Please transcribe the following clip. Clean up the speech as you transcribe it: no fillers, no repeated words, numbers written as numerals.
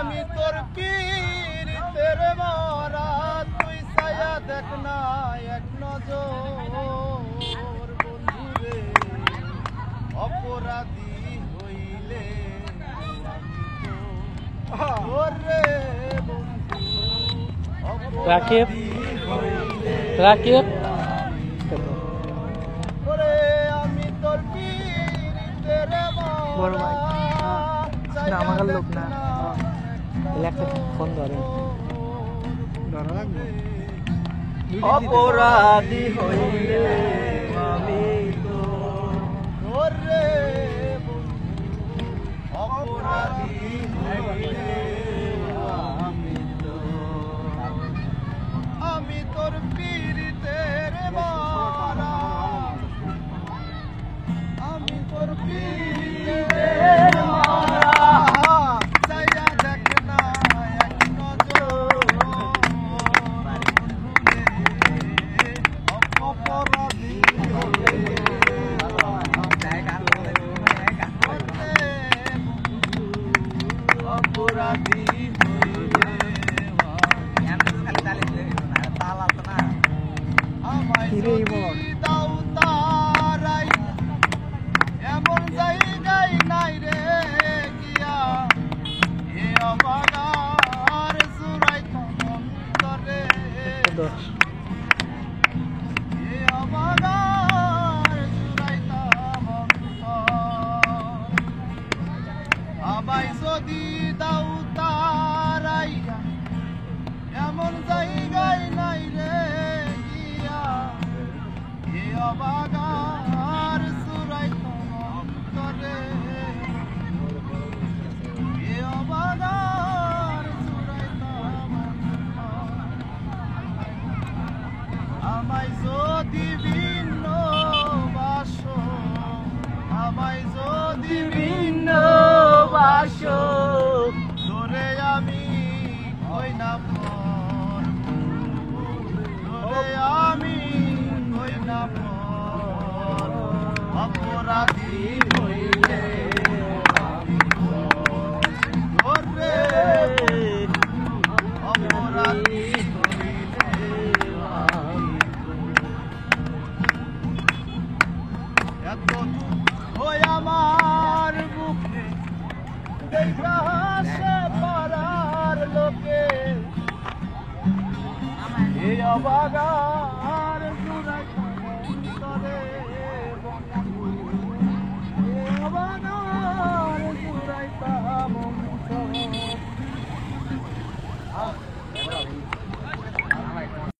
আমি তোর পীড়িতের মরা তুই ছায়া দেখ না এক নজর বন্ধুরে অপরাধী হইলে ওরে বন্ধু রাকিব রাকিব ওরে আমি তোর পীড়িতের বড় ভাই না আমার লোক না একটা ফোন ধরে ধরা লাগবে অপরাধী হইলে আমি তো ওরে অপরাধী হইলে আমি তোর পীড়িতের মরা আমি তোর পীড়িতের মরা ছায়া দেখ না এক নজর অপরাধী হইলে অপরাধী দাও তারাই এমন জায়গায় নাই রে গিয়া এ অবাগার সুরাই অন্তরে এ অবাগার সুরাই আমায় যদি দাও তারাই এমন জায়গায় নাই রে অবাগার সুরাই অন্তরে এ অবাগার সুরাই আমায় যদি ভিন্ন বাস আমায় যদি ভিন্ন বাস ধরে আমি হই না পর ধরে আমি হই না অপরাধী হইলে ওরে অপরাধী হইলে এত হই আমার বুকে দেখা হাসে পাড়ার লোকে এই অবাগার জুড়াই করে অবাগার জুড়াই